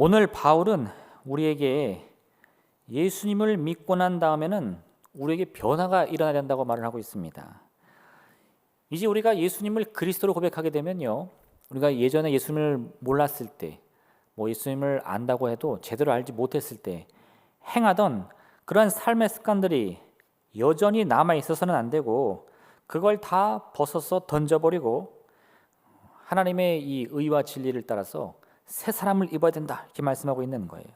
오늘 바울은 우리에게 예수님을 믿고 난 다음에는 우리에게 변화가 일어나야 된다고 말을 하고 있습니다. 이제 우리가 예수님을 그리스도로 고백하게 되면요, 우리가 예전에 예수님을 몰랐을 때, 예수님을 안다고 해도 제대로 알지 못했을 때 행하던 그러한 삶의 습관들이 여전히 남아 있어서는 안 되고, 그걸 다 벗어서 던져버리고 하나님의 이 의와 진리를 따라서 새 사람을 입어야 된다, 이렇게 말씀하고 있는 거예요.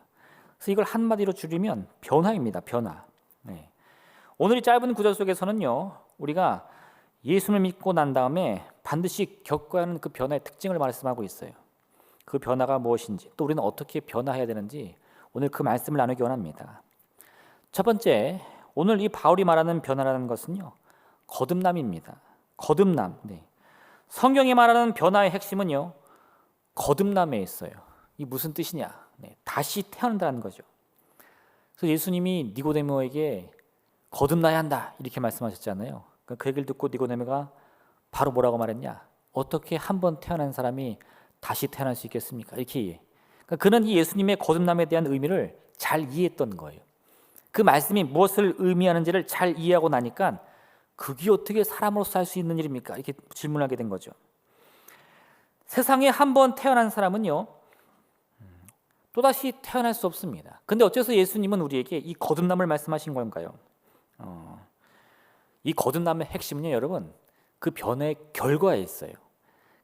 그래서 이걸 한마디로 줄이면 변화입니다. 변화. 네. 오늘 이 짧은 구절 속에서는요, 우리가 예수를 믿고 난 다음에 반드시 겪어야 하는 그 변화의 특징을 말씀하고 있어요. 그 변화가 무엇인지, 또 우리는 어떻게 변화해야 되는지 오늘 그 말씀을 나누기 원합니다. 첫 번째, 오늘 이 바울이 말하는 변화라는 것은요, 거듭남입니다. 거듭남. 네. 성경이 말하는 변화의 핵심은요, 거듭남에 있어요. 이 무슨 뜻이냐? 네. 다시 태어난다는 거죠. 그래서 예수님이 니고데모에게 거듭나야 한다, 이렇게 말씀하셨잖아요. 그 얘기를 듣고 니고데모가 바로 뭐라고 말했냐? 어떻게 한 번 태어난 사람이 다시 태어날 수 있겠습니까? 이렇게 그는 이 예수님의 거듭남에 대한 의미를 잘 이해했던 거예요. 그 말씀이 무엇을 의미하는지를 잘 이해하고 나니까 그게 어떻게 사람으로서 할 수 있는 일입니까? 이렇게 질문하게 된 거죠. 세상에 한 번 태어난 사람은요, 또다시 태어날 수 없습니다. 근데 어째서 예수님은 우리에게 이 거듭남을 말씀하신 건가요? 이 거듭남의 핵심은요, 여러분, 그 변화의 결과에 있어요.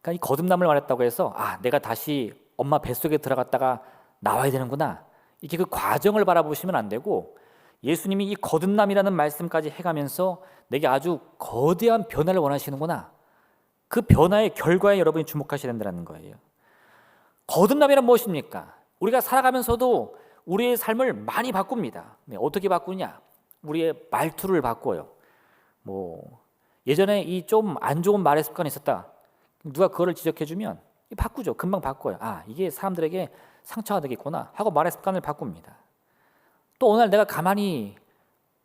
그러니까 이 거듭남을 말했다고 해서 내가 다시 엄마 뱃속에 들어갔다가 나와야 되는구나, 이렇게 그 과정을 바라보시면 안 되고, 예수님이 이 거듭남이라는 말씀까지 해가면서 내게 아주 거대한 변화를 원하시는구나, 그 변화의 결과에 여러분이 주목하셔야 된다는 거예요. 거듭남이란 무엇입니까? 우리가 살아가면서도 우리의 삶을 많이 바꿉니다. 네, 어떻게 바꾸냐? 우리의 말투를 바꿔요. 예전에 이 좀 안 좋은 말의 습관이 있었다, 누가 그거를 지적해주면 바꾸죠. 금방 바꿔요. 이게 사람들에게 상처가 되겠구나 하고 말의 습관을 바꿉니다. 또 어느 날 내가 가만히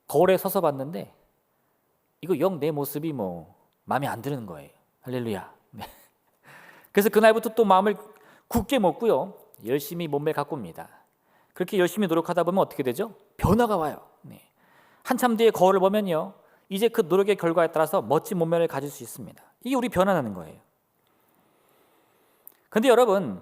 거울에 서서 봤는데 이거 영 내 모습이 마음에 안 드는 거예요. 할렐루야. 네. 그래서 그날부터 또 마음을 굳게 먹고요, 열심히 몸매를 가꿉니다. 그렇게 열심히 노력하다 보면 어떻게 되죠? 변화가 와요. 네. 한참 뒤에 거울을 보면요, 이제 그 노력의 결과에 따라서 멋진 몸매를 가질 수 있습니다. 이게 우리 변화라는 거예요. 근데 여러분,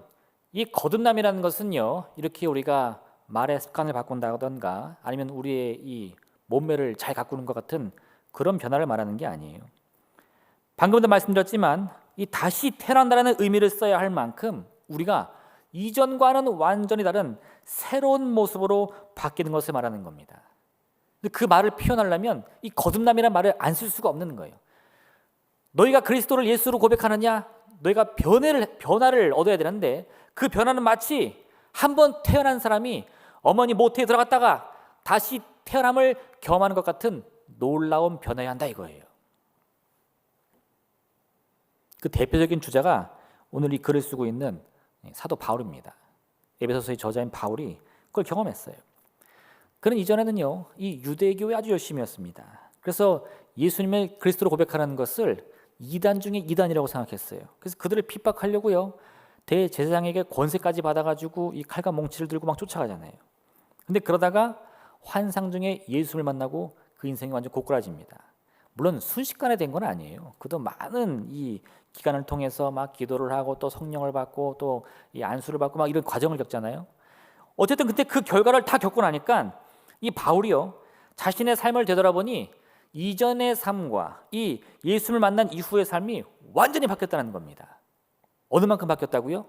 이 거듭남이라는 것은요, 이렇게 우리가 말의 습관을 바꾼다던가 아니면 우리의 이 몸매를 잘 가꾸는 것 같은 그런 변화를 말하는 게 아니에요. 방금도 말씀드렸지만 이 다시 태어난다는 의미를 써야 할 만큼 우리가 이전과는 완전히 다른 새로운 모습으로 바뀌는 것을 말하는 겁니다. 근데 그 말을 표현하려면 이 거듭남이라는 말을 안 쓸 수가 없는 거예요. 너희가 그리스도를 예수로 고백하느냐? 너희가 변화를 얻어야 되는데, 그 변화는 마치 한 번 태어난 사람이 어머니 모태에 들어갔다가 다시 태어남을 경험하는 것 같은 놀라운 변화여야 한다, 이거예요. 그 대표적인 주자가 오늘 이 글을 쓰고 있는 사도 바울입니다. 에베소서의 저자인 바울이 그걸 경험했어요. 그는 이전에는요, 이 유대교에 아주 열심이었습니다. 그래서 예수님을 그리스도로 고백하는 것을 이단 중에 이단이라고 생각했어요. 그래서 그들을 핍박하려고요, 대제사장에게 권세까지 받아가지고 이 칼과 몽치를 들고 막 쫓아가잖아요. 근데 그러다가 환상 중에 예수를 만나고 그 인생이 완전 고꾸라집니다. 물론 순식간에 된 건 아니에요. 그도 많은 이 기간을 통해서 막 기도를 하고 또 성령을 받고 또 이 안수를 받고 막 이런 과정을 겪잖아요. 어쨌든 그때 그 결과를 다 겪고 나니까 이 바울이요, 자신의 삶을 되돌아보니 이전의 삶과 이 예수를 만난 이후의 삶이 완전히 바뀌었다는 겁니다. 어느 만큼 바뀌었다고요?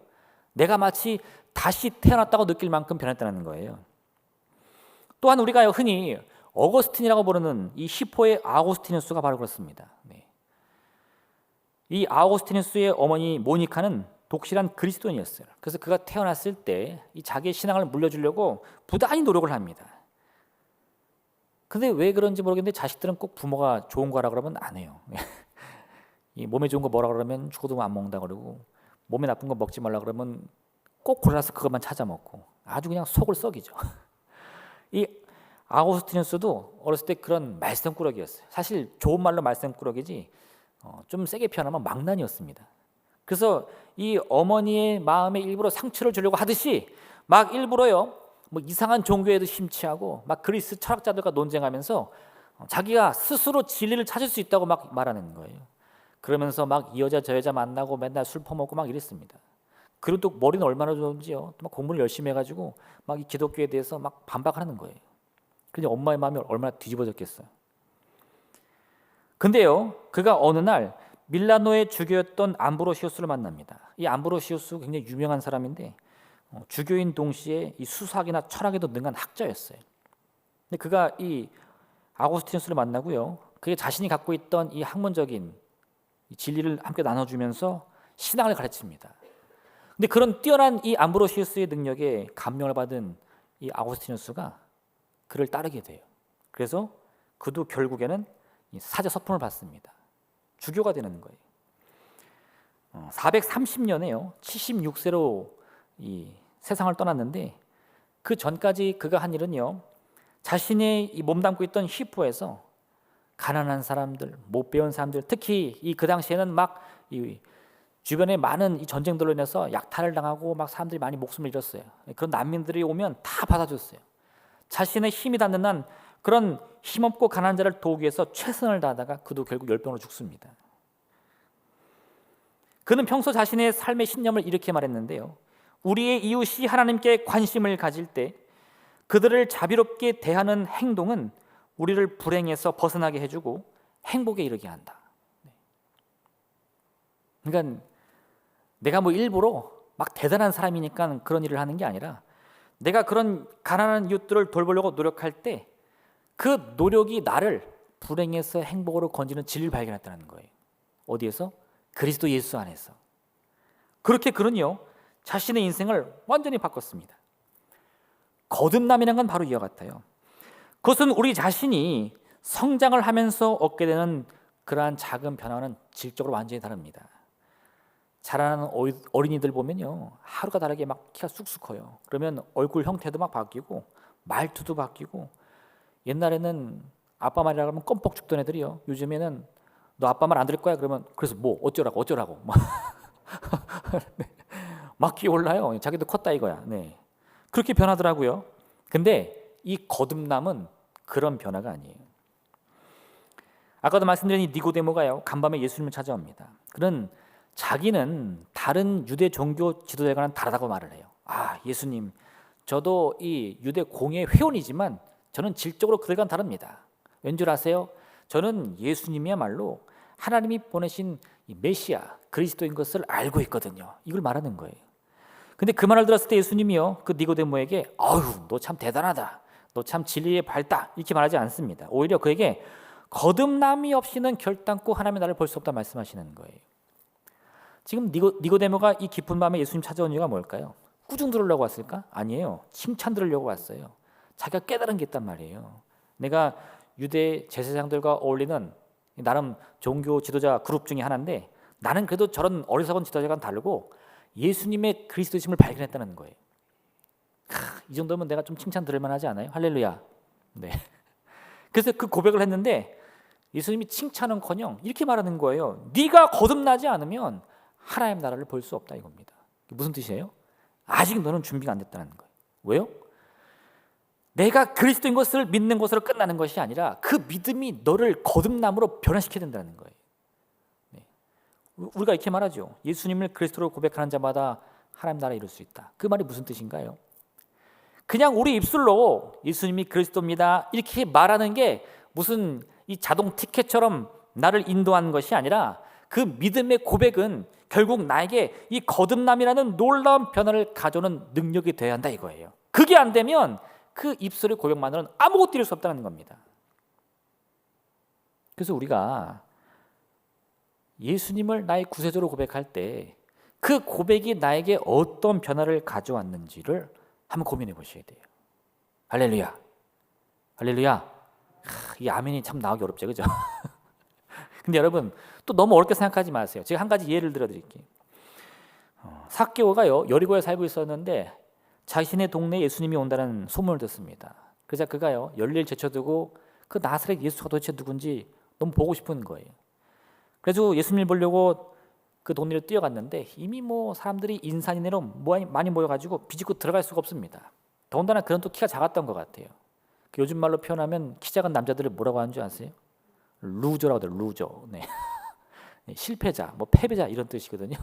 내가 마치 다시 태어났다고 느낄 만큼 변했다는 거예요. 또한 우리가 흔히 어거스틴이라고 부르는 이 히포의 아우구스티누스가 바로 그렇습니다. 네. 이 아우구스티누스의 어머니 모니카는 독실한 그리스도인이었어요. 그래서 그가 태어났을 때 이 자기의 신앙을 물려주려고 부단히 노력을 합니다. 근데 왜 그런지 모르겠는데 자식들은 꼭 부모가 좋은 거라 그러면 안 해요. 이 몸에 좋은 거 뭐라 그러면 죽어도 안 먹는다 그러고, 몸에 나쁜 거 먹지 말라 그러면 꼭 골라서 그것만 찾아 먹고 아주 그냥 속을 썩이죠. 이 아우구스티누스도 어렸을 때 그런 말썽꾸러기였어요. 사실 좋은 말로 말썽꾸러기지 좀 세게 표현하면 망난이었습니다. 그래서 이 어머니의 마음에 일부러 상처를 주려고 하듯이 막 일부러요, 뭐 이상한 종교에도 심취하고 막 그리스 철학자들과 논쟁하면서 자기가 스스로 진리를 찾을 수 있다고 막 말하는 거예요. 그러면서 막 이 여자 저 여자 만나고 맨날 술 퍼먹고 막 이랬습니다. 그리고 또 머리는 얼마나 좋은지요. 또 막 공부를 열심히 해가지고 막 이 기독교에 대해서 막 반박하는 거예요. 그런데 엄마의 마음이 얼마나 뒤집어졌겠어요. 근데요, 그가 어느 날 밀라노의 주교였던 암브로시우스를 만납니다. 이 암브로시우스 굉장히 유명한 사람인데 주교인 동시에 이 수사학이나 철학에도 능한 학자였어요. 근데 그가 이 아고스티누스를 만나고요, 그게 자신이 갖고 있던 이 학문적인 이 진리를 함께 나눠주면서 신앙을 가르칩니다. 근데 그런 뛰어난 이 암브로시우스의 능력에 감명을 받은 이 아고스티누스가 그를 따르게 돼요. 그래서 그도 결국에는 이 사제 서품을 받습니다. 주교가 되는 거예요. 430년에요. 76세로 이 세상을 떠났는데 그 전까지 그가 한 일은요, 자신의 이 몸담고 있던 히포에서 가난한 사람들, 못 배운 사람들, 특히 이 그 당시에는 막 이 주변에 많은 이 전쟁들로 인해서 약탈을 당하고 막 사람들이 많이 목숨을 잃었어요. 그런 난민들이 오면 다 받아줬어요. 자신의 힘이 닿는 한 그런 힘없고 가난한 자를 도우기 위해서 최선을 다하다가 그도 결국 열병으로 죽습니다. 그는 평소 자신의 삶의 신념을 이렇게 말했는데요, 우리의 이웃이 하나님께 관심을 가질 때 그들을 자비롭게 대하는 행동은 우리를 불행에서 벗어나게 해주고 행복에 이르게 한다. 그러니까 내가 뭐 일부러 막 대단한 사람이니까 그런 일을 하는 게 아니라 내가 그런 가난한 이웃들을 돌보려고 노력할 때 그 노력이 나를 불행에서 행복으로 건지는 진리를 발견했다는 거예요. 어디에서? 그리스도 예수 안에서. 그렇게 그는요, 자신의 인생을 완전히 바꿨습니다. 거듭남이라는 건 바로 이와 같아요. 그것은 우리 자신이 성장을 하면서 얻게 되는 그러한 작은 변화는 질적으로 완전히 다릅니다. 자라나는 어린이들 보면요, 하루가 다르게 막 키가 쑥쑥 커요. 그러면 얼굴 형태도 막 바뀌고 말투도 바뀌고, 옛날에는 아빠 말이라고 하면 껌뻑 죽던 애들이요, 요즘에는 너 아빠 말 안 들을 거야? 그러면 그래서 뭐 어쩌라고 네. 막 끼올라요. 자기도 컸다 이거야. 네. 그렇게 변하더라고요. 근데 이 거듭남은 그런 변화가 아니에요. 아까도 말씀드린 이 니고데모가요, 간밤에 예수님을 찾아옵니다. 그는 자기는 다른 유대 종교 지도자와는 다르다고 말을 해요. 아, 예수님, 저도 이 유대 공예 회원이지만 저는 질적으로 그들과는 다릅니다. 왠 줄 아세요? 저는 예수님이야말로 하나님이 보내신 이 메시아 그리스도인 것을 알고 있거든요. 이걸 말하는 거예요. 근데 그 말을 들었을 때 예수님이요, 그 니고데모에게 아유, 너 참 대단하다, 너 참 진리에 밝다, 이렇게 말하지 않습니다. 오히려 그에게 거듭남이 없이는 결단코 하나님의 나라를 볼 수 없다 말씀하시는 거예요. 지금 니고데모가 이 깊은 밤에 예수님 찾아온 이유가 뭘까요? 꾸중 들으려고 왔을까? 아니에요. 칭찬 들으려고 왔어요. 자기가 깨달은 게 있단 말이에요. 내가 유대 제사장들과 어울리는 나름 종교 지도자 그룹 중에 하나인데 나는 그래도 저런 어리석은 지도자와는 다르고 예수님의 그리스도심을 발견했다는 거예요. 이 정도면 내가 좀 칭찬 들을 만하지 않아요? 할렐루야. 네. 그래서 그 고백을 했는데 예수님이 칭찬은커녕 이렇게 말하는 거예요. 네가 거듭나지 않으면 하나님 나라를 볼 수 없다 이겁니다. 무슨 뜻이에요? 아직 너는 준비가 안 됐다는 거예요. 왜요? 내가 그리스도인 것을 믿는 것으로 끝나는 것이 아니라 그 믿음이 너를 거듭남으로 변화시켜야 된다는 거예요. 네. 우리가 이렇게 말하죠. 예수님을 그리스도로 고백하는 자마다 하나님 나라에 이룰 수 있다. 그 말이 무슨 뜻인가요? 그냥 우리 입술로 예수님이 그리스도입니다 이렇게 말하는 게 무슨 이 자동 티켓처럼 나를 인도하는 것이 아니라 그 믿음의 고백은 결국 나에게 이 거듭남이라는 놀라운 변화를 가져오는 능력이 되어야 한다 이거예요. 그게 안 되면 그 입술의 고백만으로는 아무것도 이룰 수 없다는 겁니다. 그래서 우리가 예수님을 나의 구세주로 고백할 때 그 고백이 나에게 어떤 변화를 가져왔는지를 한번 고민해 보셔야 돼요. 할렐루야. 할렐루야. 이 아멘이 참 나오기 어렵죠, 그죠? 근데 여러분 또 너무 어렵게 생각하지 마세요. 제가 한 가지 예를 들어드릴게요. 삭개오가요, 여리고에 살고 있었는데 자신의 동네에 예수님이 온다는 소문을 듣습니다. 그래서 그가요, 열일 제쳐두고 그 나사렛 예수가 도대체 누군지 너무 보고 싶은 거예요. 그래서 예수님을 보려고 그 동네로 뛰어갔는데 이미 뭐 사람들이 인산인해로 많이 모여가지고 비집고 들어갈 수가 없습니다. 더군다나 그런 또 키가 작았던 것 같아요. 그 요즘 말로 표현하면 키 작은 남자들을 뭐라고 하는 줄 아세요? 루저라고 하더라고요. 루저. 네. 실패자, 뭐 패배자 이런 뜻이거든요.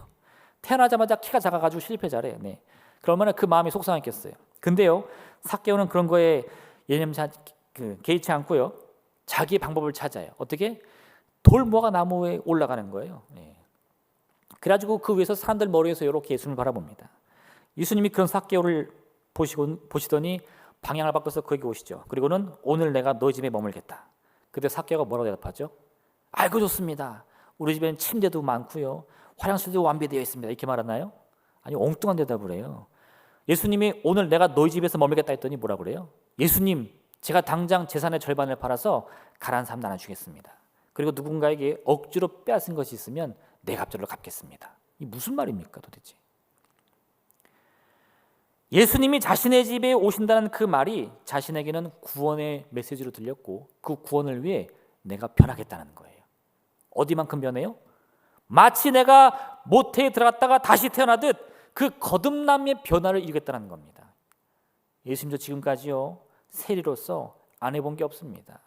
태어나자마자 키가 작아가지고 실패자래. 네. 그러면 그 마음이 속상했겠어요. 근데요, 삭개오는 그런 거에 개의치 않고요, 자기의 방법을 찾아요. 어떻게? 돌 모아가 나무에 올라가는 거예요. 네. 그래가지고 그 위에서 사람들 머리에서 이렇게 예수님을 바라봅니다. 예수님이 그런 삭개오를 보시더니 방향을 바꿔서 거기 오시죠. 그리고는 오늘 내가 너희 집에 머물겠다. 그때 삭개오가 뭐라고 대답하죠? 아이고 좋습니다. 우리 집에는 침대도 많고요, 화장실도 완비되어 있습니다. 이렇게 말하나요? 아니, 엉뚱한 대답을 해요. 예수님이 오늘 내가 너희 집에서 머물겠다 했더니 뭐라 그래요? 예수님, 제가 당장 재산의 절반을 팔아서 가난한 사람 나눠주겠습니다. 그리고 누군가에게 억지로 빼앗은 것이 있으면 내 갑절로 갚겠습니다. 이 무슨 말입니까 도대체? 예수님이 자신의 집에 오신다는 그 말이 자신에게는 구원의 메시지로 들렸고, 그 구원을 위해 내가 변하겠다는 거예요. 어디만큼 변해요? 마치 내가 모태에 들어갔다가 다시 태어나듯 그 거듭남의 변화를 이루겠다는 겁니다. 예수님도 지금까지요, 세리로서 안 해본 게 없습니다.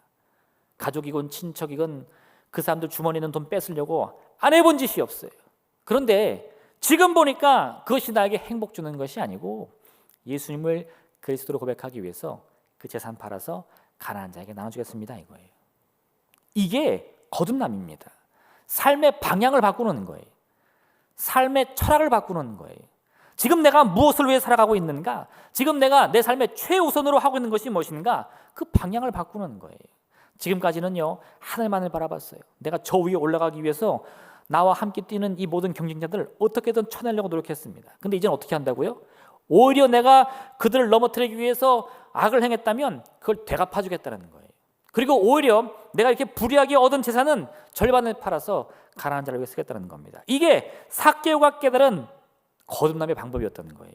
가족이건 친척이건 그 사람들 주머니에 있는 돈 뺏으려고 안 해본 짓이 없어요. 그런데 지금 보니까 그것이 나에게 행복 주는 것이 아니고 예수님을 그리스도로 고백하기 위해서 그 재산 팔아서 가난한 자에게 나눠주겠습니다 이거예요. 이게 거듭남입니다. 삶의 방향을 바꾸는 거예요. 삶의 철학을 바꾸는 거예요. 지금 내가 무엇을 위해 살아가고 있는가? 지금 내가 내 삶의 최우선으로 하고 있는 것이 무엇인가? 그 방향을 바꾸는 거예요. 지금까지는요, 하늘만을 바라봤어요. 내가 저 위에 올라가기 위해서 나와 함께 뛰는 이 모든 경쟁자들을 어떻게든 쳐내려고 노력했습니다. 근데 이제는 어떻게 한다고요? 오히려 내가 그들을 넘어뜨리기 위해서 악을 행했다면 그걸 되갚아주겠다는 거예요. 그리고 오히려 내가 이렇게 불의하게 얻은 재산은 절반을 팔아서 가난한 자를 위해 쓰겠다는 겁니다. 이게 삭개오가 깨달은 거듭남의 방법이었다는 거예요.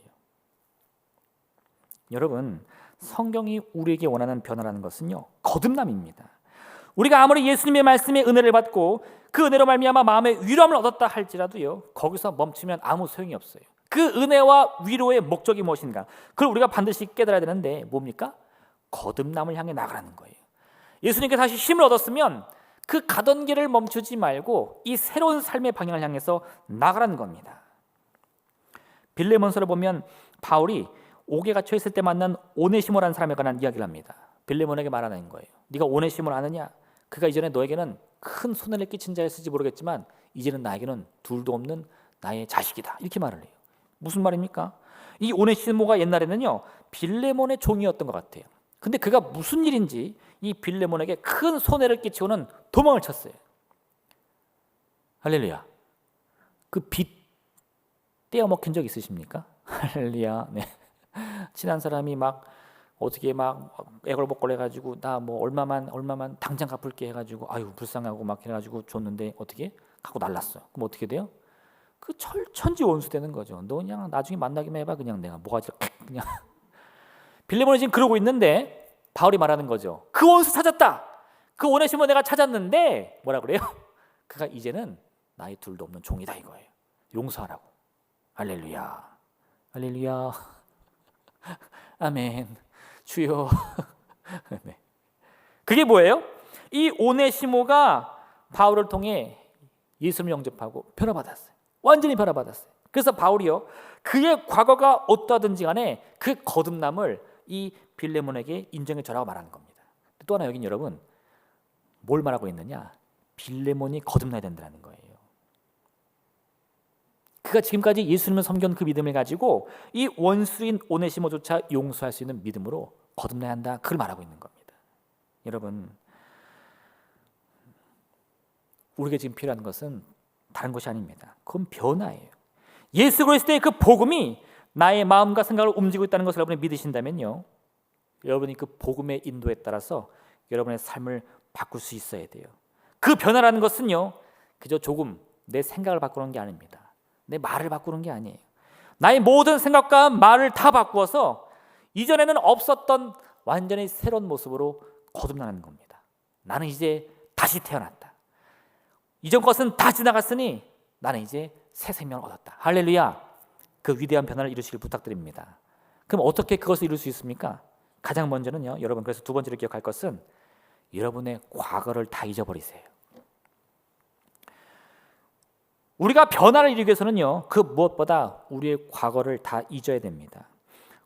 여러분, 성경이 우리에게 원하는 변화라는 것은요, 거듭남입니다. 우리가 아무리 예수님의 말씀에 은혜를 받고 그 은혜로 말미암아 마음의 위로함을 얻었다 할지라도요, 거기서 멈추면 아무 소용이 없어요. 그 은혜와 위로의 목적이 무엇인가? 그걸 우리가 반드시 깨달아야 되는데 뭡니까? 거듭남을 향해 나가라는 거예요. 예수님께 다시 힘을 얻었으면 그 가던 길을 멈추지 말고 이 새로운 삶의 방향을 향해서 나가라는 겁니다. 빌레몬서를 보면 바울이 옥에 갇혀 있을 때 만난 오네시모라는 사람에 관한 이야기를 합니다. 빌레몬에게 말하는 거예요. 네가 오네시모를 아느냐? 그가 이전에 너에게는 큰 손해를 끼친 자였을지 모르겠지만 이제는 나에게는 둘도 없는 나의 자식이다. 이렇게 말을 해요. 무슨 말입니까? 이 오네시모가 옛날에는요, 빌레몬의 종이었던 것 같아요. 근데 그가 무슨 일인지 이 빌레몬에게 큰 손해를 끼치고는 도망을 쳤어요. 할렐루야. 그 빚 떼어 먹힌 적 있으십니까? 할렐루야. 네. 친한 사람이 막 어떻게 막 애걸복걸 해가지고 나 뭐 얼마만 당장 갚을게 해가지고 아유 불쌍하고 막 해가지고 줬는데 어떻게 갖고 날랐어. 그럼 어떻게 돼요? 그 천지 원수 되는 거죠. 너 그냥 나중에 만나기만 해봐. 그냥 내가 뭐가지 그냥. 빌레몬이 지금 그러고 있는데 바울이 말하는 거죠. 그 원수 찾았다. 그 오네시모 내가 찾았는데 뭐라 그래요? 그가 이제는 나의 둘도 없는 종이다 이거예요. 용서하라고. 할렐루야. 할렐루야. 아멘. 주여. 네. 그게 뭐예요? 이 오네시모가 바울을 통해 예수를 영접하고 변화받았어요. 완전히 변화받았어요. 그래서 바울이요, 그의 과거가 어떠하든지 간에 그 거듭남을 이 빌레몬에게 인정해 주라고 말하는 겁니다. 또 하나 여긴 여러분 뭘 말하고 있느냐? 빌레몬이 거듭나야 된다는 거예요. 그가 지금까지 예수님을 섬겨온 그 믿음을 가지고 이 원수인 오네시모조차 용서할 수 있는 믿음으로 거듭나야 한다. 그걸 말하고 있는 겁니다. 여러분, 우리에게 지금 필요한 것은 다른 것이 아닙니다. 그건 변화예요. 예수 그리스도의 그 복음이 나의 마음과 생각을 움직이고 있다는 것을 여러분이 믿으신다면요, 여러분이 그 복음의 인도에 따라서 여러분의 삶을 바꿀 수 있어야 돼요. 그 변화라는 것은요, 그저 조금 내 생각을 바꾸는 게 아닙니다. 내 말을 바꾸는 게 아니에요. 나의 모든 생각과 말을 다 바꾸어서 이전에는 없었던 완전히 새로운 모습으로 거듭나는 겁니다. 나는 이제 다시 태어났다. 이전 것은 다 지나갔으니 나는 이제 새 생명을 얻었다. 할렐루야. 그 위대한 변화를 이루시길 부탁드립니다. 그럼 어떻게 그것을 이룰 수 있습니까? 가장 먼저는요, 여러분, 그래서 두 번째로 기억할 것은 여러분의 과거를 다 잊어버리세요. 우리가 변화를 이루기 위해서는요, 그 무엇보다 우리의 과거를 다 잊어야 됩니다.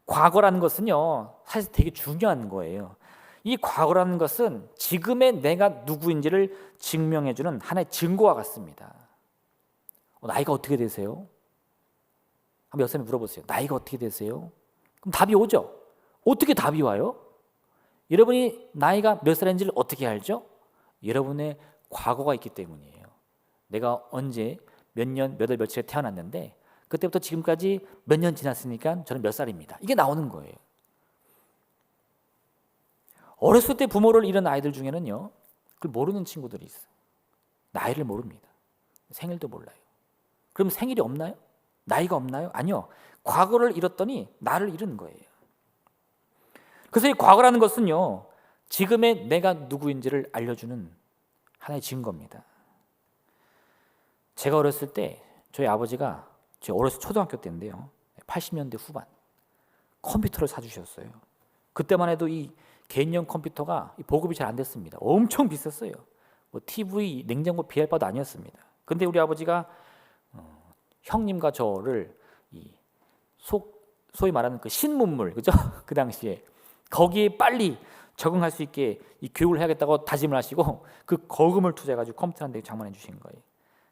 과거라는 것은요, 사실 되게 중요한 거예요. 이 과거라는 것은 지금의 내가 누구인지를 증명해주는 하나의 증거와 같습니다. 나이가 어떻게 되세요? 한번 여러분이 물어보세요. 나이가 어떻게 되세요? 그럼 답이 오죠. 어떻게 답이 와요? 여러분이 나이가 몇 살인지를 어떻게 알죠? 여러분의 과거가 있기 때문이에요. 내가 언제 몇 년, 몇 월, 며칠에 태어났는데 그때부터 지금까지 몇 년 지났으니까 저는 몇 살입니다. 이게 나오는 거예요. 어렸을 때 부모를 잃은 아이들 중에는요, 그걸 모르는 친구들이 있어요. 나이를 모릅니다. 생일도 몰라요. 그럼 생일이 없나요? 나이가 없나요? 아니요. 과거를 잃었더니 나를 잃은 거예요. 그래서 이 과거라는 것은요, 지금의 내가 누구인지를 알려주는 하나의 증거입니다. 제가 어렸을 때 저희 아버지가 제 어렸을 초등학교 때인데요, 80년대 후반 컴퓨터를 사주셨어요. 그때만 해도 이 개인용 컴퓨터가 보급이 잘 안 됐습니다. 엄청 비쌌어요. 뭐 TV, 냉장고 비할 바도 아니었습니다. 근데 우리 아버지가 형님과 저를 소위 말하는 그 신문물, 그죠? 그 당시에 거기에 빨리 적응할 수 있게 이 교육을 해야겠다고 다짐을 하시고 그 거금을 투자해가지고 컴퓨터 한 대 장만해 주신 거예요.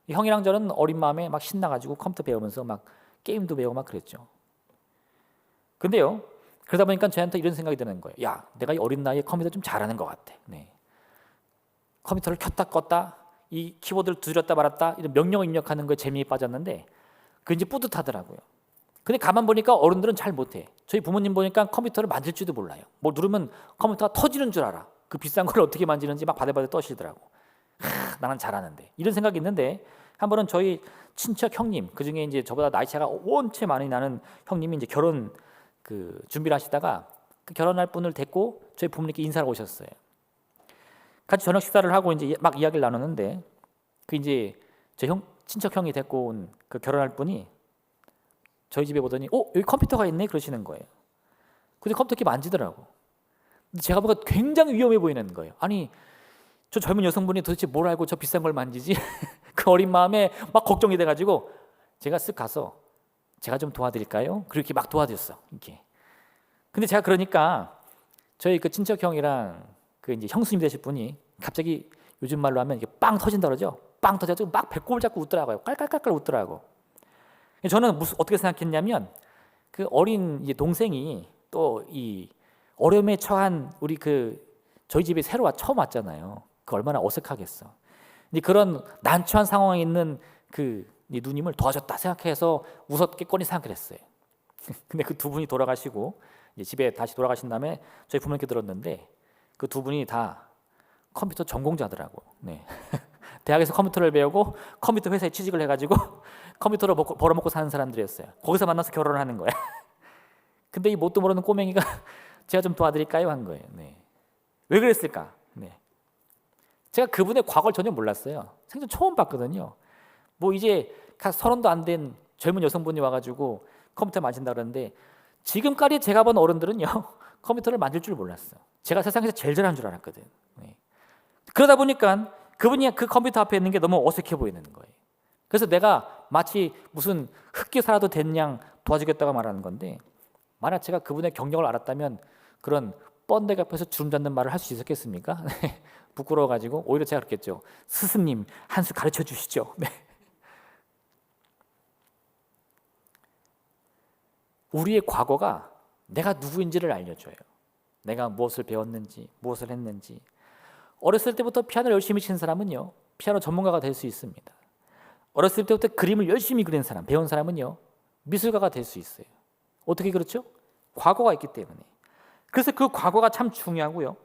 형이랑 저는 어린 마음에 막 신나가지고 컴퓨터 배우면서 막 게임도 배우고 막 그랬죠. 근데요, 그러다 보니까 저한테 이런 생각이 드는 거예요. 야, 내가 이 어린 나이에 컴퓨터 좀 잘하는 것 같아. 네. 컴퓨터를 켰다 껐다, 이 키보드를 두드렸다 말았다, 이런 명령을 입력하는 거에 재미에 빠졌는데 그게 이제 뿌듯하더라고요. 근데 가만 보니까 어른들은 잘 못해. 저희 부모님 보니까 컴퓨터를 만질 줄도 몰라요. 뭐 누르면 컴퓨터가 터지는 줄 알아. 그 비싼 걸 어떻게 만지는지 막 바들바들 떠시더라고. 나는 잘하는데. 이런 생각이 있는데 한 번은 저희 친척 형님, 그 중에 이제 저보다 나이 차가 원체 많이 나는 형님이 이제 결혼 준비를 하시다가 그 결혼할 분을 데리고 저희 부모님께 인사를 오셨어요. 같이 저녁 식사를 하고 이제 막 이야기를 나누는데 그 이제 제 친척 형이 데리고 온 그 결혼할 분이 저희 집에 보더니 여기 컴퓨터가 있네 그러시는 거예요. 근데 컴퓨터 이렇게 만지더라고. 근데 제가 보니까 굉장히 위험해 보이는 거예요. 아니 저 젊은 여성분이 도대체 뭘 알고 저 비싼 걸 만지지? 그 어린 마음에 막 걱정이 돼가지고 제가 쓱 가서 제가 좀 도와드릴까요? 그렇게 막 도와드렸어. 이렇게. 근데 제가 그러니까 저희 그 친척 형이랑 그 이제 형수님 되실 분이 갑자기 요즘 말로 하면 이게 빵 터진다 그러죠. 빵 터져가지고 막 배꼽을 잡고 웃더라고요. 깔깔깔깔 웃더라고. 저는 어떻게 생각했냐면 그 어린 이제 동생이 또 이 어려움에 처한 우리 저희 집에 처음 왔잖아요. 그 얼마나 어색하겠어. 근데 그런 난처한 상황에 있는 이 누님을 도와줬다 생각해서 웃었겠거니 생각을 했어요. 근데 그 두 분이 돌아가시고 이제 집에 다시 돌아가신 다음에 저희 부모님께 들었는데 그 두 분이 다 컴퓨터 전공자더라고. 네. 대학에서 컴퓨터를 배우고 컴퓨터 회사에 취직을 해가지고 컴퓨터로 벌어먹고 사는 사람들이었어요. 거기서 만나서 결혼을 하는 거야. 근데 이 뭣도 모르는 꼬맹이가 제가 좀 도와드릴까요? 한 거예요. 네. 왜 그랬을까? 네. 제가 그분의 과거를 전혀 몰랐어요. 생전 처음 봤거든요. 뭐 이제 30도 안 된 젊은 여성분이 와가지고 컴퓨터 만진다 그러는데 지금까지 제가 본 어른들은요 컴퓨터를 만질 줄 몰랐어. 제가 세상에서 제일 잘하는 줄 알았거든. 네. 그러다 보니까 그분이 그 컴퓨터 앞에 있는 게 너무 어색해 보이는 거예요. 그래서 내가 마치 무슨 흙기 살아도 된 양 도와주겠다고 말하는 건데 만약 제가 그분의 경력을 알았다면 그런 번데기 앞에서 주름 잡는 말을 할 수 있었겠습니까? 부끄러워가지고 오히려 제가 그랬겠죠. 스승님 한 수 가르쳐 주시죠. 네. 우리의 과거가 내가 누구인지를 알려줘요. 내가 무엇을 배웠는지, 무엇을 했는지. 어렸을 때부터 피아노를 열심히 친 사람은요, 피아노 전문가가 될 수 있습니다. 어렸을 때부터 그림을 열심히 그린 사람, 배운 사람은요, 미술가가 될 수 있어요. 어떻게 그렇죠? 과거가 있기 때문에. 그래서 그 과거가 참 중요하고요.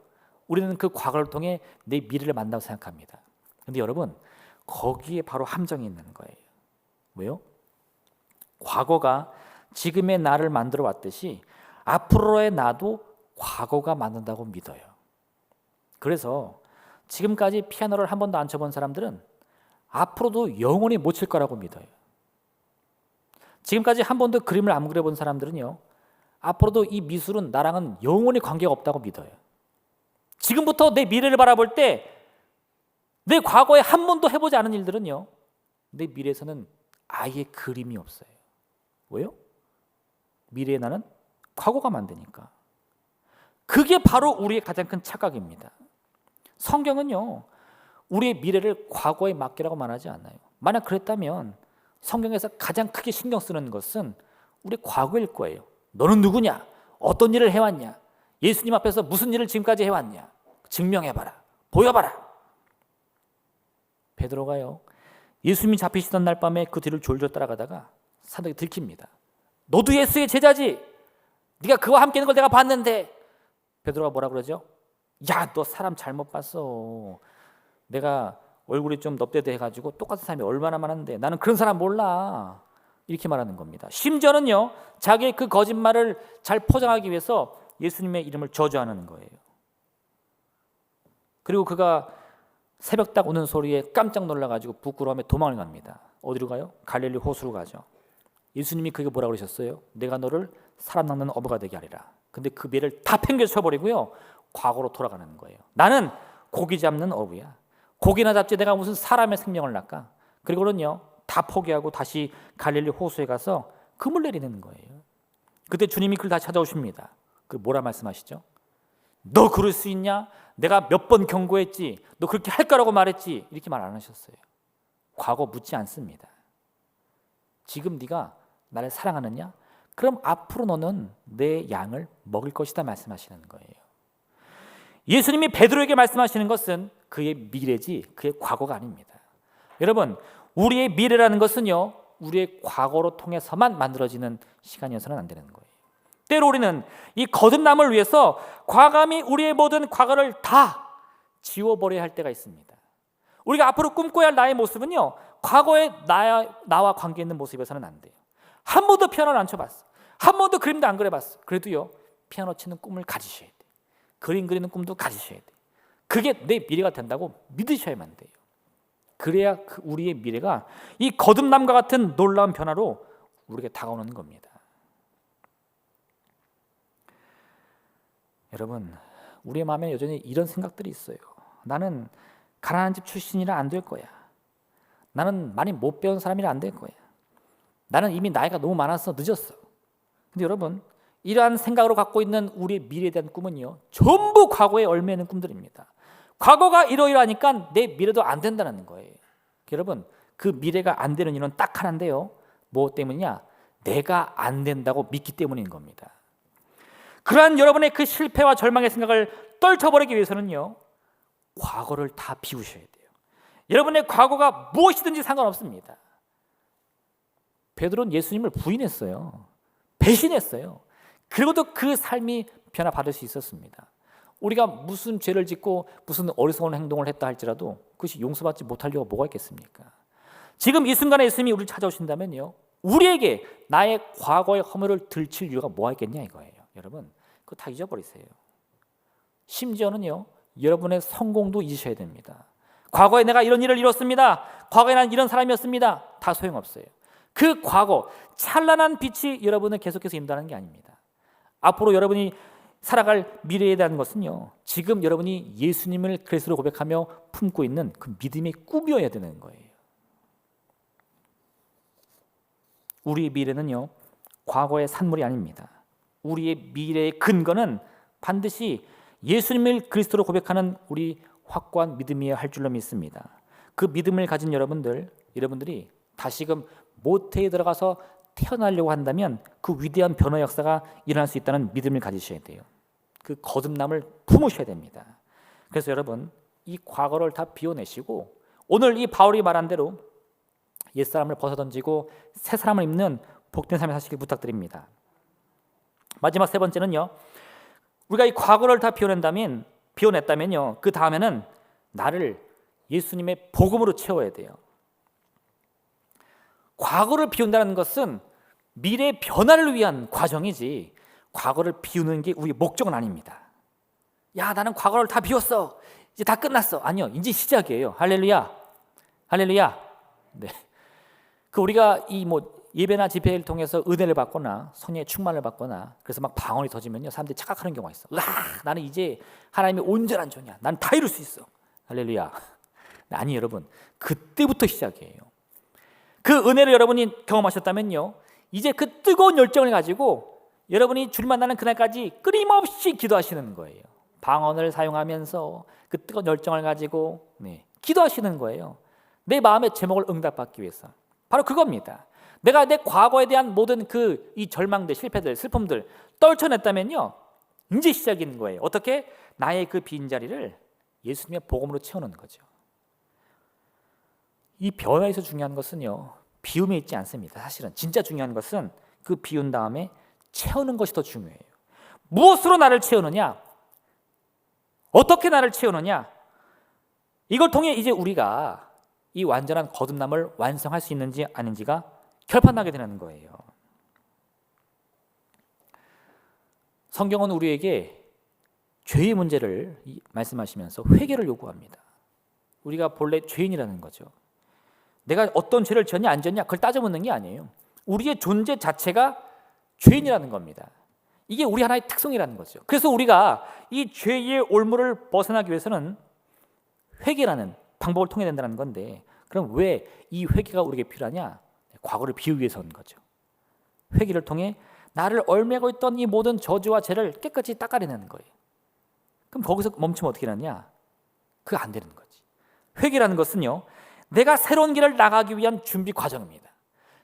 우리는 그 과거를 통해 내 미래를 만나고 생각합니다. 근데 여러분, 거기에 바로 함정이 있는 거예요. 왜요? 과거가 지금의 나를 만들어 왔듯이 앞으로의 나도 과거가 만든다고 믿어요. 그래서 지금까지 피아노를 한 번도 안 쳐본 사람들은 앞으로도 영원히 못 칠 거라고 믿어요. 지금까지 한 번도 그림을 안 그려본 사람들은요, 앞으로도 이 미술은 나랑은 영원히 관계가 없다고 믿어요. 지금부터 내 미래를 바라볼 때 내 과거에 한 번도 해보지 않은 일들은요, 내 미래에서는 아예 그림이 없어요. 왜요? 미래에 나는 과거가 만드니까. 그게 바로 우리의 가장 큰 착각입니다. 성경은요, 우리의 미래를 과거에 맡기라고 말하지 않아요. 만약 그랬다면 성경에서 가장 크게 신경 쓰는 것은 우리 과거일 거예요. 너는 누구냐? 어떤 일을 해왔냐? 예수님 앞에서 무슨 일을 지금까지 해왔냐? 증명해봐라. 보여봐라. 베드로가요, 예수님이 잡히시던 날 밤에 그 뒤를 졸졸 따라가다가 사도에 들킵니다. 너도 예수의 제자지? 네가 그와 함께 있는 걸 내가 봤는데. 베드로가 뭐라 그러죠? 야, 너 사람 잘못 봤어. 내가 얼굴이 좀 넙대대해가지고 똑같은 사람이 얼마나 많은데 나는 그런 사람 몰라. 이렇게 말하는 겁니다. 심지어는요, 자기의 그 거짓말을 잘 포장하기 위해서 예수님의 이름을 저주하는 거예요. 그리고 그가 새벽 딱 오는 소리에 깜짝 놀라가지고 부끄러움에 도망을 갑니다. 어디로 가요? 갈릴리 호수로 가죠. 예수님이 그게 뭐라 그러셨어요? 내가 너를 사람 낚는 어부가 되게 하리라. 근데 그 배를 다 팽개쳐버리고요, 과거로 돌아가는 거예요. 나는 고기 잡는 어부야. 고기나 잡지 내가 무슨 사람의 생명을 낚아. 그리고는요, 다 포기하고 다시 갈릴리 호수에 가서 금을 내리는 거예요. 그때 주님이 그를 다 찾아오십니다. 그 뭐라 말씀하시죠? 너 그럴 수 있냐? 내가 몇 번 경고했지. 너 그렇게 할 거라고 말했지. 이렇게 말 안 하셨어요. 과거 묻지 않습니다. 지금 네가 나를 사랑하느냐? 그럼 앞으로 너는 내 양을 먹을 것이다 말씀하시는 거예요. 예수님이 베드로에게 말씀하시는 것은 그의 미래지 그의 과거가 아닙니다. 여러분, 우리의 미래라는 것은요, 우리의 과거로 통해서만 만들어지는 시간이어서는 안 되는 거예요. 때로 우리는 이 거듭남을 위해서 과감히 우리의 모든 과거를 다 지워버려야 할 때가 있습니다. 우리가 앞으로 꿈꿔야 할 나의 모습은요, 과거의 나와 관계 있는 모습에서는 안 돼요. 한 번도 피아노를 안 쳐봤어. 한 번도 그림도 안 그려봤어. 그래도요, 피아노 치는 꿈을 가지셔야 돼요. 그림 그리는 꿈도 가지셔야 돼요. 그게 내 미래가 된다고 믿으셔야만 돼요. 그래야 우리의 미래가 이 거듭남과 같은 놀라운 변화로 우리에게 다가오는 겁니다. 여러분, 우리의 마음에 여전히 이런 생각들이 있어요. 나는 가난한 집 출신이라 안 될 거야. 나는 많이 못 배운 사람이라 안 될 거야. 나는 이미 나이가 너무 많아서 늦었어. 근데 여러분, 이러한 생각으로 갖고 있는 우리의 미래에 대한 꿈은요, 전부 과거에 얽매이는 꿈들입니다. 과거가 이러이러하니까 내 미래도 안 된다는 거예요. 여러분, 그 미래가 안 되는 이유는 딱 하나인데요. 뭐 때문이냐? 내가 안 된다고 믿기 때문인 겁니다. 그러한 여러분의 그 실패와 절망의 생각을 떨쳐버리기 위해서는요, 과거를 다 비우셔야 돼요. 여러분의 과거가 무엇이든지 상관없습니다. 베드로는 예수님을 부인했어요. 배신했어요. 그리고도 그 삶이 변화받을 수 있었습니다. 우리가 무슨 죄를 짓고 무슨 어리석은 행동을 했다 할지라도 그것이 용서받지 못할 이유가 뭐가 있겠습니까? 지금 이 순간에 예수님이 우리를 찾아오신다면요, 우리에게 나의 과거의 허물을 들칠 이유가 뭐가 있겠냐 이거예요. 여러분, 그거 다 잊어버리세요. 심지어는요, 여러분의 성공도 잊으셔야 됩니다. 과거에 내가 이런 일을 이뤘습니다. 과거에 난 이런 사람이었습니다. 다 소용없어요. 그 과거, 찬란한 빛이 여러분을 계속해서 인도하는 게 아닙니다. 앞으로 여러분이 살아갈 미래에 대한 것은요, 지금 여러분이 예수님을 그리스도로 고백하며 품고 있는 그 믿음의 꿈이어야 되는 거예요. 우리의 미래는요, 과거의 산물이 아닙니다. 우리의 미래의 근거는 반드시 예수님을 그리스도로 고백하는 우리 확고한 믿음이어야 할 줄로 믿습니다. 그 믿음을 가진 여러분들이 다시금 모태에 들어가서 태어나려고 한다면 그 위대한 변화 역사가 일어날 수 있다는 믿음을 가지셔야 돼요. 그 거듭남을 품으셔야 됩니다. 그래서 여러분, 이 과거를 다 비워내시고 오늘 이 바울이 말한 대로 옛사람을 벗어던지고 새 사람을 입는 복된 삶을 사시길 부탁드립니다. 마지막 세 번째는요, 우리가 이 과거를 다 비워냈다면요, 그 다음에는 나를 예수님의 복음으로 채워야 돼요. 과거를 비운다는 것은 미래의 변화를 위한 과정이지 과거를 비우는 게 우리의 목적은 아닙니다. 야, 나는 과거를 다 비웠어. 이제 다 끝났어. 아니요, 이제 시작이에요. 할렐루야. 할렐루야. 네. 그 우리가 예배나 집회를 통해서 은혜를 받거나 성령의 충만을 받거나 그래서 막 방언이 터지면요, 사람들이 착각하는 경우가 있어. 와, 나는 이제 하나님의 온전한 종이야. 난 다 이룰 수 있어. 할렐루야. 아니 여러분, 그때부터 시작이에요. 그 은혜를 여러분이 경험하셨다면요, 이제 그 뜨거운 열정을 가지고 여러분이 주님 만나는 그날까지 끊임없이 기도하시는 거예요. 방언을 사용하면서 그 뜨거운 열정을 가지고 기도하시는 거예요. 내 마음의 제목을 응답받기 위해서. 바로 그겁니다. 내가 내 과거에 대한 모든 이 절망들, 실패들, 슬픔들 떨쳐냈다면요, 이제 시작인 거예요. 어떻게? 나의 그 빈자리를 예수님의 복음으로 채우는 거죠. 이 변화에서 중요한 것은요, 비움에 있지 않습니다. 사실은 진짜 중요한 것은 그 비운 다음에 채우는 것이 더 중요해요. 무엇으로 나를 채우느냐? 어떻게 나를 채우느냐? 이걸 통해 이제 우리가 이 완전한 거듭남을 완성할 수 있는지 아닌지가 결판나게 되는 거예요. 성경은 우리에게 죄의 문제를 말씀하시면서 회개를 요구합니다. 우리가 본래 죄인이라는 거죠. 내가 어떤 죄를 지었냐 안 지었냐 그걸 따져묻는 게 아니에요. 우리의 존재 자체가 죄인이라는 겁니다. 이게 우리 하나의 특성이라는 거죠. 그래서 우리가 이 죄의 올무를 벗어나기 위해서는 회개라는 방법을 통해야 된다는 건데, 그럼 왜 이 회개가 우리에게 필요하냐? 과거를 비우기 위해서인 거죠. 회개를 통해 나를 얽매고 있던 이 모든 저주와 죄를 깨끗이 닦아내는 거예요. 그럼 거기서 멈추면 어떻게 되느냐? 그거 안 되는 거지. 회개라는 것은요, 내가 새로운 길을 나가기 위한 준비 과정입니다.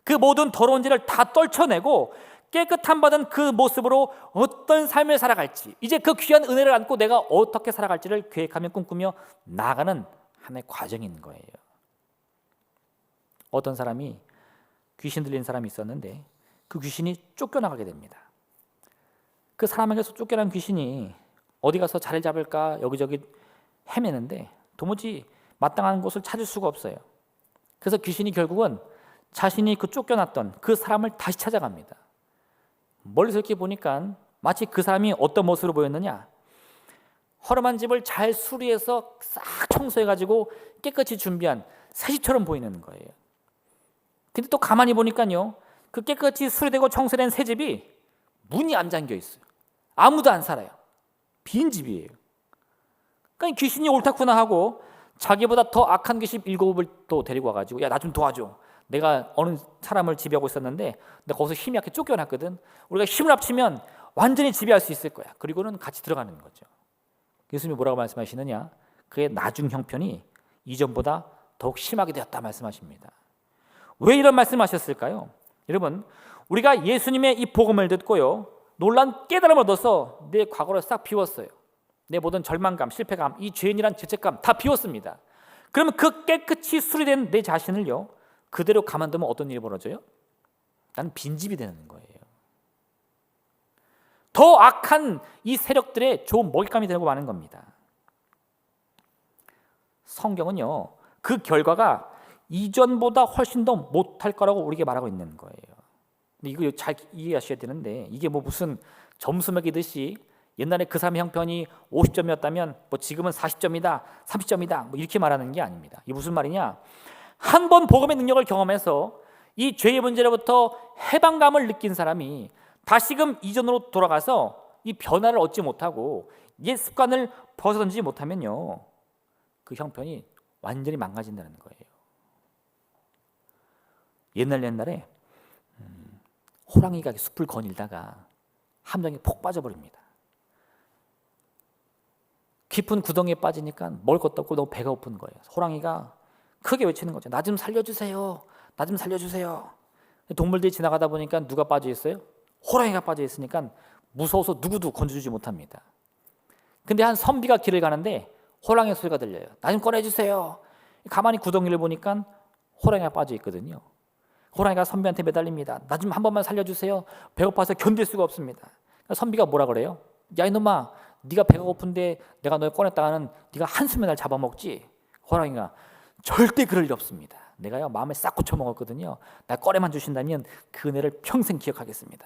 그 모든 더러운 죄를 다 떨쳐내고 깨끗함 받은 그 모습으로 어떤 삶을 살아갈지, 이제 그 귀한 은혜를 안고 내가 어떻게 살아갈지를 계획하며 꿈꾸며 나아가는 하나의 과정인 거예요. 어떤 사람이 귀신 들린 사람이 있었는데 그 귀신이 쫓겨나가게 됩니다. 그 사람에게서 쫓겨난 귀신이 어디 가서 자리를 잡을까 여기저기 헤매는데 도무지 마땅한 곳을 찾을 수가 없어요. 그래서 귀신이 결국은 자신이 그 쫓겨났던 그 사람을 다시 찾아갑니다. 멀리서 이렇게 보니까 마치 그 사람이 어떤 모습으로 보였느냐? 허름한 집을 잘 수리해서 싹 청소해가지고 깨끗이 준비한 새 집처럼 보이는 거예요. 근데 또 가만히 보니까요, 그 깨끗이 수리되고 청소된 새 집이 문이 안 잠겨 있어요. 아무도 안 살아요. 빈 집이에요. 그러니까 귀신이 옳다구나 하고 자기보다 더 악한 귀신 7을 또 데리고 와가지고, 야, 나 좀 도와줘. 내가 어느 사람을 지배하고 있었는데 내가 거기서 힘이 약해 쫓겨났거든. 우리가 힘을 합치면 완전히 지배할 수 있을 거야. 그리고는 같이 들어가는 거죠. 예수님이 뭐라고 말씀하시느냐? 그의 나중 형편이 이전보다 더욱 심하게 되었다 말씀하십니다. 왜 이런 말씀하셨을까요? 여러분, 우리가 예수님의 이 복음을 듣고요, 놀라운 깨달음을 얻어서 내 과거를 싹 비웠어요. 내 모든 절망감, 실패감, 이 죄인이란 죄책감 다 비웠습니다. 그러면 그 깨끗이 수리된 내 자신을요, 그대로 가만두면 어떤 일이 벌어져요? 나는 빈집이 되는 거예요. 더 악한 이 세력들의 좋은 먹잇감이 되고 마는 겁니다. 성경은요, 그 결과가 이전보다 훨씬 더 못할 거라고 우리에게 말하고 있는 거예요. 근데 이거 잘 이해하셔야 되는데, 이게 뭐 무슨 점수 매기듯이 옛날에 그 사람의 형편이 50점이었다면 뭐 지금은 40점이다, 30점이다 뭐 이렇게 말하는 게 아닙니다. 이게 무슨 말이냐? 한 번 복음의 능력을 경험해서 이 죄의 문제로부터 해방감을 느낀 사람이 다시금 이전으로 돌아가서 이 변화를 얻지 못하고 옛 습관을 벗어던지지 못하면요, 그 형편이 완전히 망가진다는 거예요. 옛날에 호랑이가 숲을 거닐다가 함정에 폭 빠져버립니다. 깊은 구덩이에 빠지니까 먹을 것도 없고 너무 배가 고픈 거예요. 호랑이가 크게 외치는 거죠. 나 좀 살려주세요. 나 좀 살려주세요. 동물들이 지나가다 보니까 누가 빠져 있어요? 호랑이가 빠져 있으니까 무서워서 누구도 건져주지 못합니다. 근데 한 선비가 길을 가는데 호랑이 소리가 들려요. 나 좀 꺼내주세요. 가만히 구덩이를 보니까 호랑이가 빠져 있거든요. 호랑이가 선비한테 매달립니다. 나 좀 한 번만 살려주세요. 배고파서 견딜 수가 없습니다. 선비가 뭐라 그래요? 야, 이놈아, 네가 배가 고픈데 내가 널 꺼냈다가는 네가 한숨에 날 잡아먹지. 호랑이가 절대 그럴 일 없습니다. 내가요 마음에 싹 고쳐 먹었거든요. 나 꺼내만 주신다면 그 은혜를 평생 기억하겠습니다.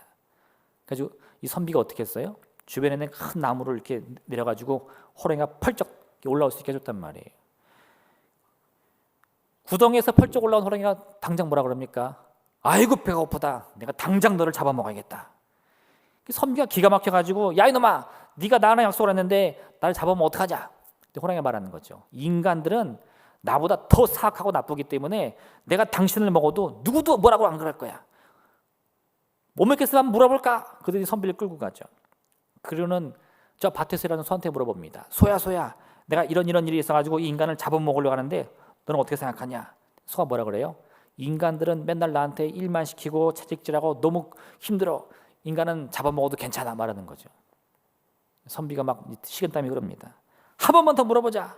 그래서 이 선비가 어떻게 했어요? 주변에 있는 큰 나무를 이렇게 내려가지고 호랑이가 펄쩍 올라올 수 있게 해줬단 말이에요. 구덩이에서 펄쩍 올라온 호랑이가 당장 뭐라 그럽니까? 아이고 배가 고프다. 내가 당장 너를 잡아먹어야겠다. 선비가 기가 막혀가지고 야 이놈아, 네가 나랑 약속을 했는데 나를 잡아먹으면 어떡하자. 호랑이가 말하는 거죠. 인간들은 나보다 더 사악하고 나쁘기 때문에 내가 당신을 먹어도 누구도 뭐라고 안 그럴 거야. 못 먹겠으면 한번 물어볼까? 그들이 선비를 끌고 가죠. 그러는 저 밭에서 일하는 소한테 물어봅니다. 소야, 내가 이런 일이 있어가지고 이 인간을 잡아먹으려고 하는데 너는 어떻게 생각하냐? 소가 뭐라 그래요? 인간들은 맨날 나한테 일만 시키고 채찍질하고 너무 힘들어. 인간은 잡아먹어도 괜찮아 말하는 거죠. 선비가 막 식은땀이 흐릅니다. 한 번만 더 물어보자.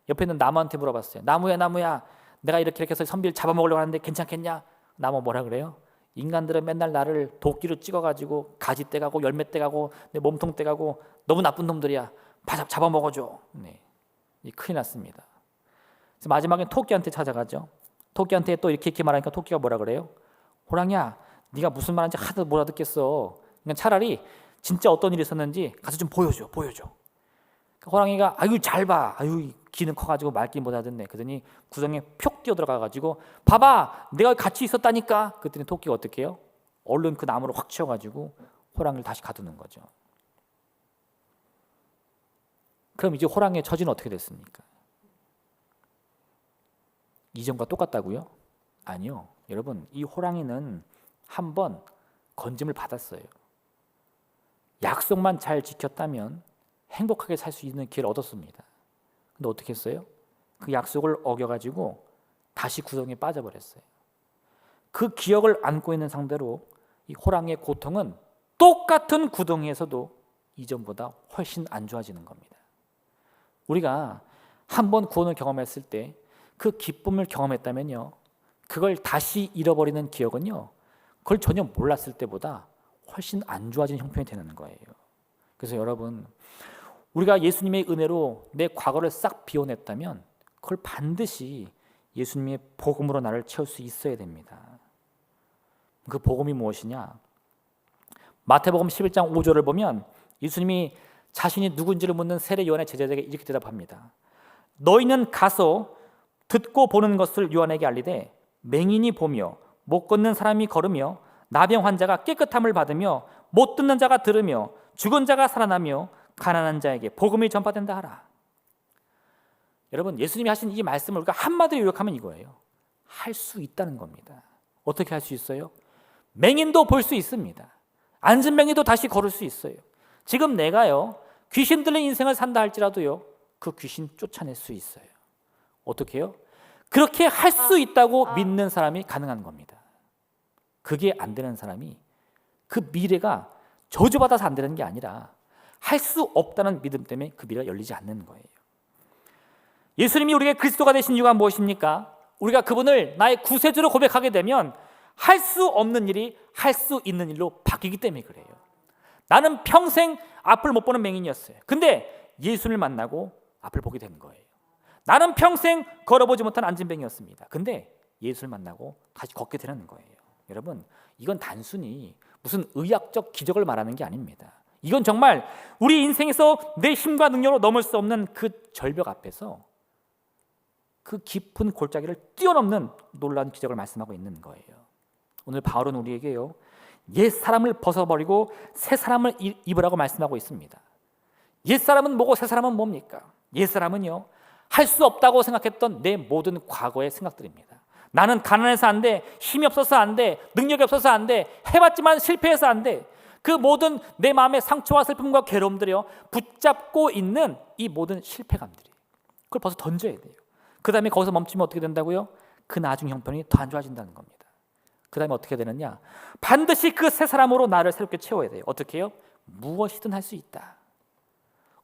옆에 있는 나무한테 물어봤어요. 나무야, 내가 이렇게 해서 선비를 잡아먹으려고 하는데 괜찮겠냐? 나무 뭐라 그래요? 인간들은 맨날 나를 도끼로 찍어가지고 가지 떼가고 열매 떼가고 내 몸통 떼가고 너무 나쁜 놈들이야. 잡아먹어줘. 네, 큰일 났습니다. 그래서 마지막엔 토끼한테 찾아가죠. 토끼한테 또 이렇게 말하니까 토끼가 뭐라 그래요? 호랑이야, 네가 무슨 말인지 하나도 못 알아듣겠어. 그냥 차라리 진짜 어떤 일이 있었는지 가서 좀 보여줘. 호랑이가 아유 잘 봐. 아유 귀는 커가지고 말귀 못 알아듣네. 그러더니 구덩이에 푹 뛰어 들어가가지고 봐봐, 내가 같이 있었다니까. 그랬더니 토끼가 어떻게 해요? 얼른 그 나무를 확 치워가지고 호랑이를 다시 가두는 거죠. 그럼 이제 호랑이의 처지는 어떻게 됐습니까? 이전과 똑같다고요? 아니요. 여러분, 이 호랑이는 한번 건짐을 받았어요. 약속만 잘 지켰다면 행복하게 살 수 있는 기회를 얻었습니다. 근데 어떻게 했어요? 그 약속을 어겨가지고 다시 구덩이에 빠져버렸어요. 그 기억을 안고 있는 상대로 이 호랑이의 고통은 똑같은 구덩이에서도 이전보다 훨씬 안 좋아지는 겁니다. 우리가 한번 구원을 경험했을 때 그 기쁨을 경험했다면요, 그걸 다시 잃어버리는 기억은요, 그걸 전혀 몰랐을 때보다 훨씬 안 좋아지는 형편이 되는 거예요. 그래서 여러분, 우리가 예수님의 은혜로 내 과거를 싹 비워냈다면 그걸 반드시 예수님의 복음으로 나를 채울 수 있어야 됩니다. 그 복음이 무엇이냐? 마태복음 11장 5절을 보면 예수님이 자신이 누군지를 묻는 세례 요한의 제자들에게 이렇게 대답합니다. 너희는 가서 듣고 보는 것을 요한에게 알리되 맹인이 보며 못 걷는 사람이 걸으며 나병 환자가 깨끗함을 받으며 못 듣는 자가 들으며 죽은 자가 살아나며 가난한 자에게 복음이 전파된다 하라. 여러분, 예수님이 하신 이 말씀을 우리가 한마디로 요약하면 이거예요. 할 수 있다는 겁니다. 어떻게 할 수 있어요? 맹인도 볼 수 있습니다. 앉은 맹인도 다시 걸을 수 있어요. 지금 내가요, 귀신 들린 인생을 산다 할지라도요, 그 귀신 쫓아낼 수 있어요. 어떻게 해요? 그렇게 할 수 있다고 믿는 사람이 가능한 겁니다. 그게 안 되는 사람이 그 미래가 저주받아서 안 되는 게 아니라 할 수 없다는 믿음 때문에 그 미래가 열리지 않는 거예요. 예수님이 우리에게 그리스도가 되신 이유가 무엇입니까? 우리가 그분을 나의 구세주로 고백하게 되면 할 수 없는 일이 할 수 있는 일로 바뀌기 때문에 그래요. 나는 평생 앞을 못 보는 맹인이었어요. 근데 예수를 만나고 앞을 보게 된 거예요. 나는 평생 걸어보지 못한 안진뱅이였습니다. 근데 예수를 만나고 다시 걷게 되는 거예요. 여러분, 이건 단순히 무슨 의학적 기적을 말하는 게 아닙니다. 이건 정말 우리 인생에서 내 힘과 능력으로 넘을 수 없는 그 절벽 앞에서 그 깊은 골짜기를 뛰어넘는 놀라운 기적을 말씀하고 있는 거예요. 오늘 바울은 우리에게요, 옛 사람을 벗어버리고 새 사람을 입으라고 말씀하고 있습니다. 옛 사람은 뭐고 새 사람은 뭡니까? 옛 사람은요, 할 수 없다고 생각했던 내 모든 과거의 생각들입니다. 나는 가난해서 안 돼, 힘이 없어서 안 돼, 능력이 없어서 안 돼, 해봤지만 실패해서 안 돼. 그 모든 내 마음의 상처와 슬픔과 괴로움들이요, 붙잡고 있는 이 모든 실패감들이, 그걸 벌써 던져야 돼요. 그 다음에 거기서 멈추면 어떻게 된다고요? 그 나중 형편이 더 안 좋아진다는 겁니다. 그 다음에 어떻게 되느냐? 반드시 그 새 사람으로 나를 새롭게 채워야 돼요. 어떻게 해요? 무엇이든 할 수 있다.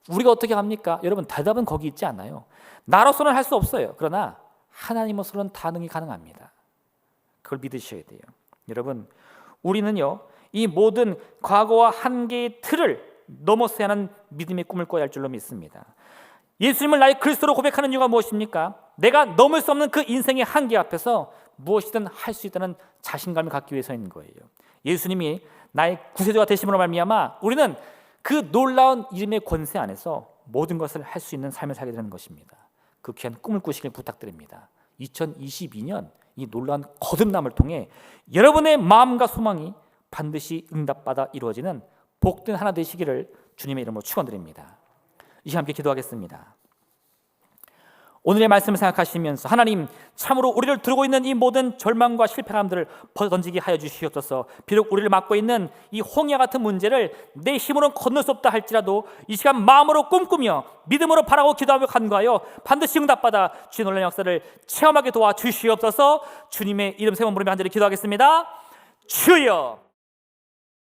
우리가 어떻게 합니까? 여러분, 대답은 거기 있지 않아요. 나로서는 할 수 없어요. 그러나 하나님으로서는 다 능히 가능합니다. 그걸 믿으셔야 돼요. 여러분, 우리는요, 이 모든 과거와 한계의 틀을 넘어서야 하는 믿음의 꿈을 꿔야 할 줄로 믿습니다. 예수님을 나의 그리스도로 고백하는 이유가 무엇입니까? 내가 넘을 수 없는 그 인생의 한계 앞에서 무엇이든 할 수 있다는 자신감을 갖기 위해서인 거예요. 예수님이 나의 구세주가 되심으로 말미암아 우리는 그 놀라운 이름의 권세 안에서 모든 것을 할 수 있는 삶을 살게 되는 것입니다. 그 귀한 꿈을 꾸시길 부탁드립니다. 2022년 이 놀라운 거듭남을 통해 여러분의 마음과 소망이 반드시 응답받아 이루어지는 복된 하나 되시기를 주님의 이름으로 축원드립니다. 이 시간 함께 기도하겠습니다. 오늘의 말씀을 생각하시면서 하나님, 참으로 우리를 두르고 있는 이 모든 절망과 실패감들을 벗어던지게 하여 주시옵소서. 비록 우리를 막고 있는 이 홍해 같은 문제를 내 힘으로는 건널 수 없다 할지라도 이 시간 마음으로 꿈꾸며 믿음으로 바라고 기도하며 간구하여 반드시 응답받아 주의 놀라운 역사를 체험하게 도와주시옵소서. 주님의 이름 세 번 부르며 간절히 기도하겠습니다. 주여!